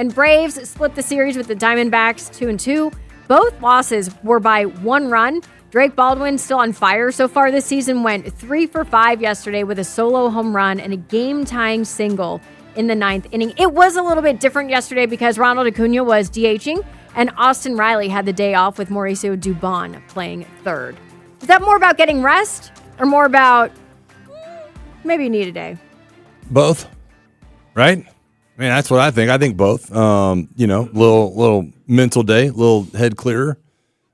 And Braves split the series with the Diamondbacks 2-2. Both losses were by 1 run. Drake Baldwin, still on fire so far this season, went 3 for 5 yesterday with a solo home run and a game-tying single in the 9th inning. It was a little bit different yesterday because Ronald Acuña was DHing and Austin Riley had the day off with Mauricio Dubon playing third. Is that more about getting rest or more about maybe you need a day? Both, right? I mean, that's what I think. I think both. Little mental day, little head clearer,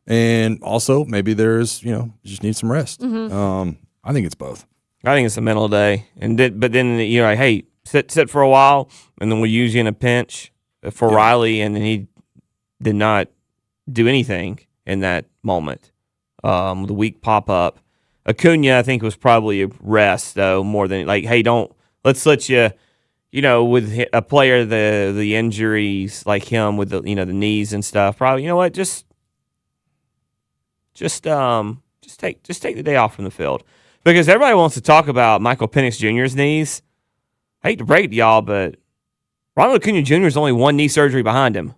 and also maybe there's just need some rest. Mm-hmm. I think it's both. I think it's a mental day, but then you're like, hey, sit for a while, and then we'll use you in a pinch for Riley, and then he did not do anything in that moment. The weak pop up. Acuña, I think, was probably a rest though, more than like, hey, let's let you, with a player the injuries like him with the the knees and stuff. Probably, you know what, just take the day off from the field because everybody wants to talk about Michael Penix Jr.'s knees. I hate to break it to y'all, but Ronald Acuña Jr. is only one knee surgery behind him.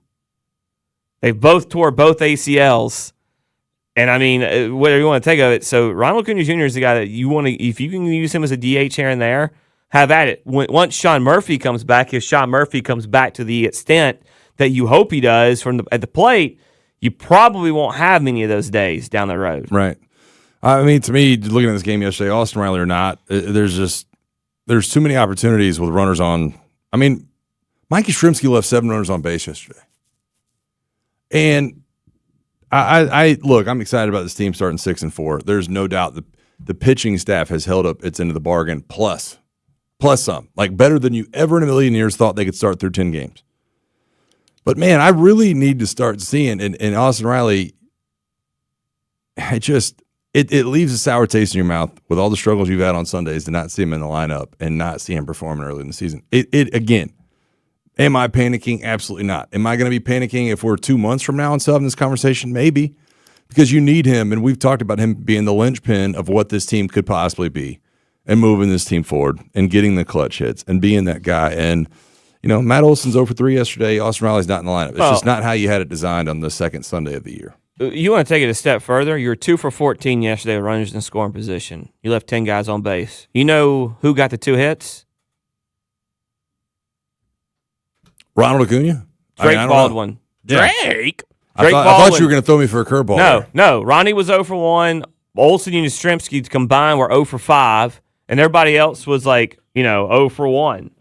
They both tore both ACLs. And I mean, whatever you want to take of it. So Ronald Acuña Jr. is the guy that you want to, if you can use him as a DH here and there, have at it. Once Sean Murphy comes back, if Sean Murphy comes back to the extent that you hope he does at the plate, you probably won't have many of those days down the road. Right. I mean, to me, looking at this game yesterday, Austin Riley or not, there's too many opportunities with runners on. I mean, Mikey Shrimsky left 7 runners on base yesterday. And I'm excited about this team starting 6-4. There's no doubt the pitching staff has held up its end of the bargain, plus some, like better than you ever in a million years thought they could start through 10 games. But man, I really need to start seeing and Austin Riley. It leaves a sour taste in your mouth with all the struggles you've had on Sundays to not see him in the lineup and not see him performing early in the season. Again. Am I panicking? Absolutely not. Am I going to be panicking if we're 2 months from now and still having this conversation? Maybe, because you need him, and we've talked about him being the linchpin of what this team could possibly be and moving this team forward and getting the clutch hits and being that guy. And, Matt Olson's 0 for 3 yesterday. Austin Riley's not in the lineup. It's just not how you had it designed on the second Sunday of the year. You want to take it a step further? You were 2 for 14 yesterday with runners in scoring position. You left 10 guys on base. You know who got the 2 hits? Ronald Acuña? Drake Baldwin. Yeah. Drake? I thought you were going to throw me for a curveball. No. Ronnie was 0 for 1. Olson and Yastrzemski combined were 0 for 5. And everybody else was 0 for 1.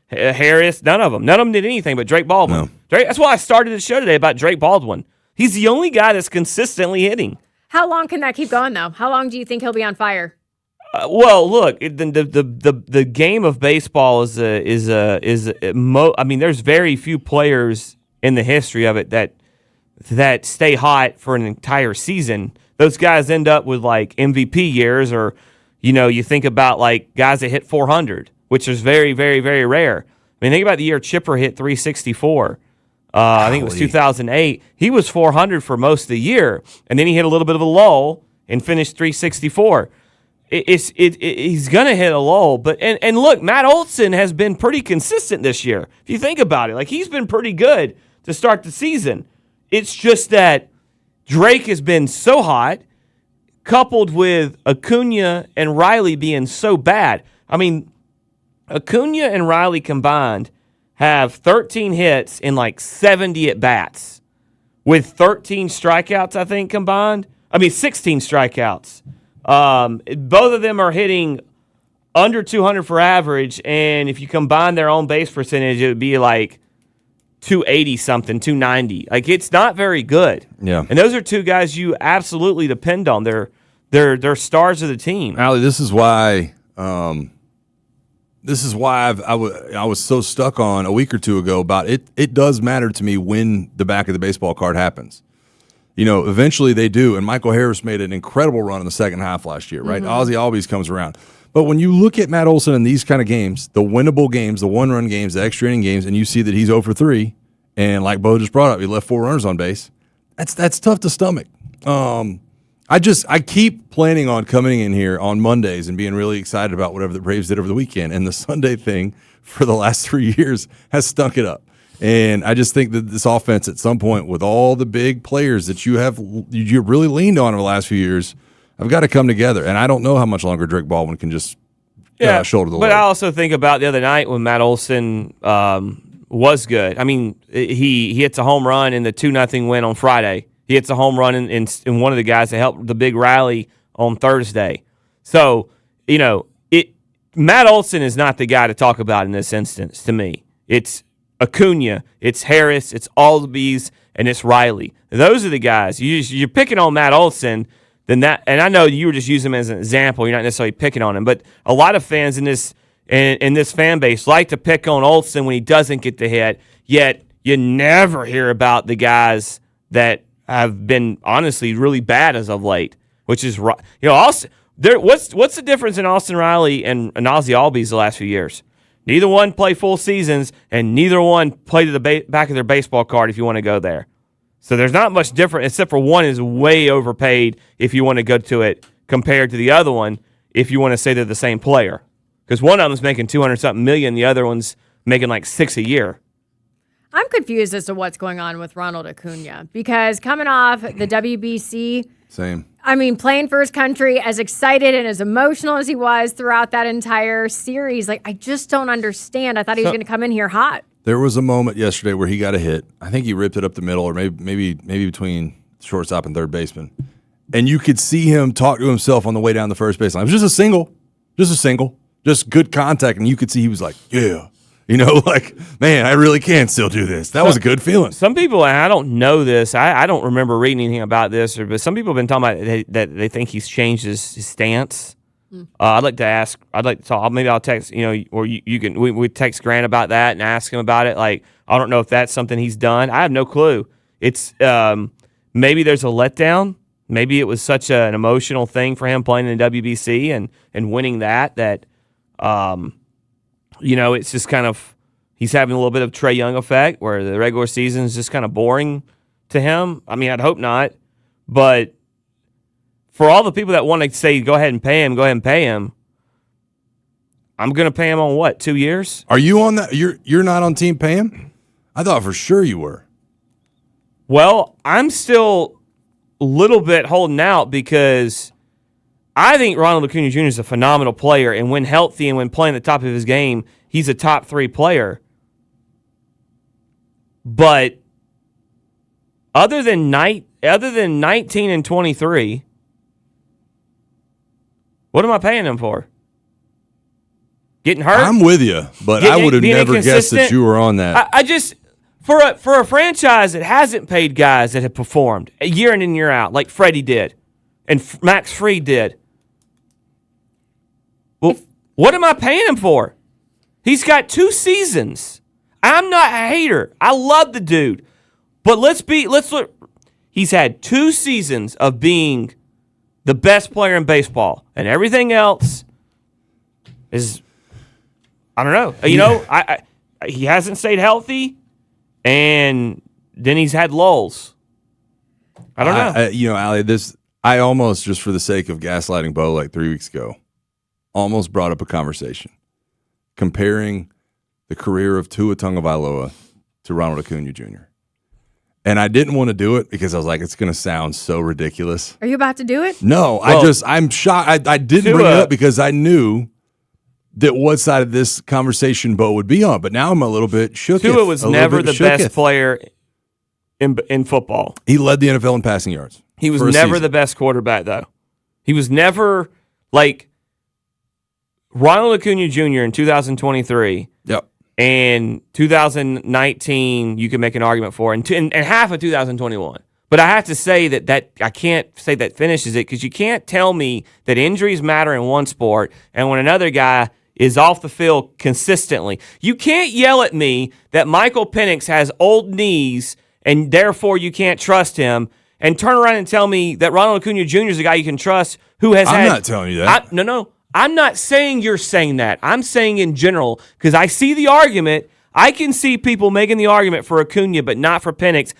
Harris, none of them did anything but Drake Baldwin. No. That's why I started the show today about Drake Baldwin. He's the only guy that's consistently hitting. How long can that keep going, though? How long do you think he'll be on fire? Well, look, the game of baseball is there's very few players in the history of it that stay hot for an entire season. Those guys end up with MVP years, or you think about guys that hit 400, which is very, very, very rare. I mean, think about the year Chipper hit 364. I think it was 2008. He was 400 for most of the year, and then he hit a little bit of a lull and finished 364. He's going to hit a lull. But and look, Matt Olson has been pretty consistent this year. If you think about it, he's been pretty good to start the season. It's just that Drake has been so hot, coupled with Acuña and Riley being so bad. I mean, Acuña and Riley combined have 13 hits in 70 at-bats with 13 strikeouts, I think, combined. 16 strikeouts. Both of them are hitting under 200 for average, and if you combine their own base percentage, it would be 280 something, 290. It's not very good. Yeah. And those are two guys you absolutely depend on. They're stars of the team. Allie, this is why I was so stuck on a week or two ago about it. It does matter to me when the back of the baseball card happens. Eventually they do, and Michael Harris made an incredible run in the second half last year, right? Ozzie Albies comes around. But when you look at Matt Olson in these kind of games, the winnable games, the one-run games, the extra inning games, and you see that he's 0 for 3, and like Bo just brought up, he left 4 runners on base, that's tough to stomach. I keep planning on coming in here on Mondays and being really excited about whatever the Braves did over the weekend, and the Sunday thing for the last 3 years has stunk it up. And I just think that this offense at some point, with all the big players that you really leaned on over the last few years, have got to come together. And I don't know how much longer Drake Baldwin can just shoulder the load. But I also think about the other night when Matt Olson was good. I mean, he hits a home run in the 2-0 win on Friday. He hits a home run in one of the guys that helped the big rally on Thursday. So, Matt Olson is not the guy to talk about in this instance to me. It's Acuña, it's Harris, it's Albies, and it's Riley. Those are the guys. You're picking on Matt Olson, and I know you were just using him as an example. You're not necessarily picking on him, but a lot of fans in this fan base like to pick on Olson when he doesn't get the hit. Yet you never hear about the guys that have been honestly really bad as of late, which is Austin. What's the difference in Austin Riley and Ozzie Albies the last few years? Neither one play full seasons, and neither one play to the back of their baseball card if you want to go there. So there's not much different, except for one is way overpaid if you want to go to it compared to the other one if you want to say they're the same player. Because one of them's making $200-something million, the other one's making like $6 a year. I'm confused as to what's going on with Ronald Acuña because coming off the WBC, same. I mean, playing for his country, as excited and as emotional as he was throughout that entire series, I just don't understand. I thought he was going to come in here hot. There was a moment yesterday where he got a hit. I think he ripped it up the middle, or maybe between shortstop and third baseman, and you could see him talk to himself on the way down the first baseline. It was just a single, just good contact, and you could see he was like, "Yeah." Man, I really can still do this. That was a good feeling. Some people, and I don't know this, I don't remember reading anything about this, but some people have been talking about that they think he's changed his stance. I'd like to talk. Maybe I'll text, or you can. We text Grant about that and ask him about it. I don't know if that's something he's done. I have no clue. It's maybe there's a letdown. Maybe it was such an emotional thing for him playing in the WBC and winning that. It's just kind of he's having a little bit of Trae Young effect where the regular season is just kind of boring to him. I mean, I'd hope not, but for all the people that want to say go ahead and pay him, I'm going to pay him on what, 2 years? Are you on that? You're not on team pay him? I thought for sure you were. Well, I'm still a little bit holding out because I think Ronald Acuña Jr. is a phenomenal player, and when healthy and when playing at the top of his game, he's a top 3 player. But other than 19 and 23, what am I paying him for? Getting hurt? I'm with you, but I would have never guessed that you were on that. I just for a franchise that hasn't paid guys that have performed year in and year out, like Freddie did, and Max Fried did. Well, what am I paying him for? He's got 2 seasons. I'm not a hater. I love the dude. But let's look. He's had 2 seasons of being the best player in baseball, and everything else is, I don't know. He hasn't stayed healthy, and then he's had lulls. I don't know. Allie, I almost, just for the sake of gaslighting Bo like 3 weeks ago, almost brought up a conversation comparing the career of Tua Tagovailoa to Ronald Acuña Jr. And I didn't want to do it because I was like, it's going to sound so ridiculous. Are you about to do it? No, I'm shocked. I didn't bring it up because I knew that what side of this conversation Bo would be on. But now I'm a little bit shook. Tua was never the best player in football. He led the NFL in passing yards. He was never the best quarterback, though. He was never like Ronald Acuña Jr. in 2023. Yep. And 2019, you can make an argument for, and half of 2021. But I have to say that I can't say that finishes it because you can't tell me that injuries matter in one sport, and when another guy is off the field consistently, you can't yell at me that Michael Penix has old knees and therefore you can't trust him, and turn around and tell me that Ronald Acuña Jr. is a guy you can trust who has I'm not telling you that. No. I'm not saying you're saying that. I'm saying in general, because I see the argument. I can see people making the argument for Acuña, but not for Penix,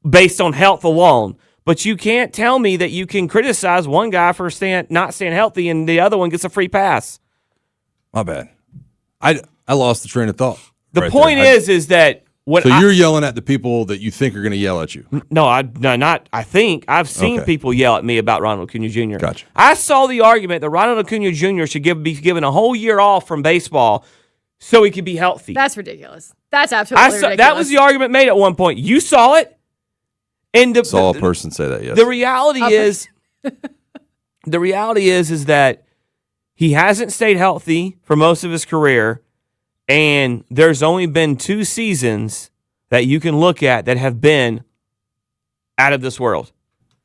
based on health alone. But you can't tell me that you can criticize one guy for not staying healthy and the other one gets a free pass. My bad. I lost the train of thought. The point is that So you're yelling at the people that you think are going to yell at you. Not. I think I've seen Okay. people yell at me about Ronald Acuña Jr. Gotcha. I saw the argument that Ronald Acuña Jr. should be given a whole year off from baseball so he could be healthy. That's ridiculous. That's absolutely ridiculous. That was the argument made at one point. You saw it. And Saw a person say that, yes. The reality is that he hasn't stayed healthy for most of his career, and there's only been 2 seasons that you can look at that have been out of this world.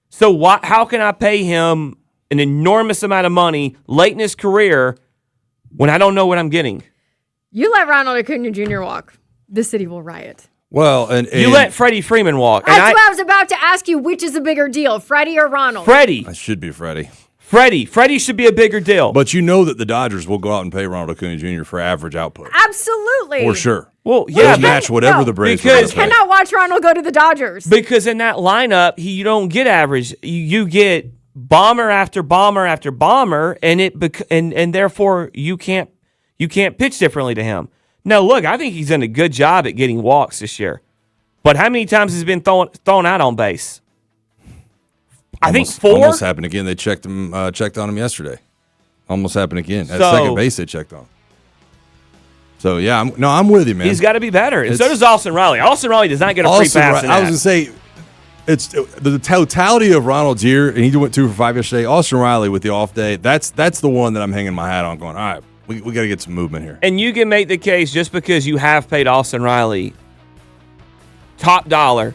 So how can I pay him an enormous amount of money late in his career when I don't know what I'm getting? You let Ronald Acuña Jr. walk, the city will riot. Well, and you let Freddie Freeman walk. That's what I was about to ask you. Which is a bigger deal, Freddie or Ronald? Freddie. I should be Freddie. Freddie should be a bigger deal. But you know that the Dodgers will go out and pay Ronald Acuña Jr. for average output. Absolutely. For sure. Well, They'll match whatever the Braves because are gonna pay. cannot watch Ronald go to the Dodgers. Because in that lineup, you don't get average. You get bomber after bomber after bomber, and therefore you can't pitch differently to him. Now, look, I think he's done a good job at getting walks this year. But how many times has he been thrown out on base? I think 4. Almost happened again. They checked on him yesterday. Almost happened again. At second base, they checked on him. So, yeah, I'm with you, man. He's got to be better. And so does Austin Riley. Austin Riley does not get a free pass in I was going to say, it's the totality of Ronald's year, and he went 2 for 5 yesterday. Austin Riley with the off day, that's the one that I'm hanging my hat on going, all right, we got to get some movement here. And you can make the case just because you have paid Austin Riley top dollar,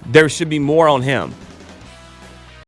there should be more on him.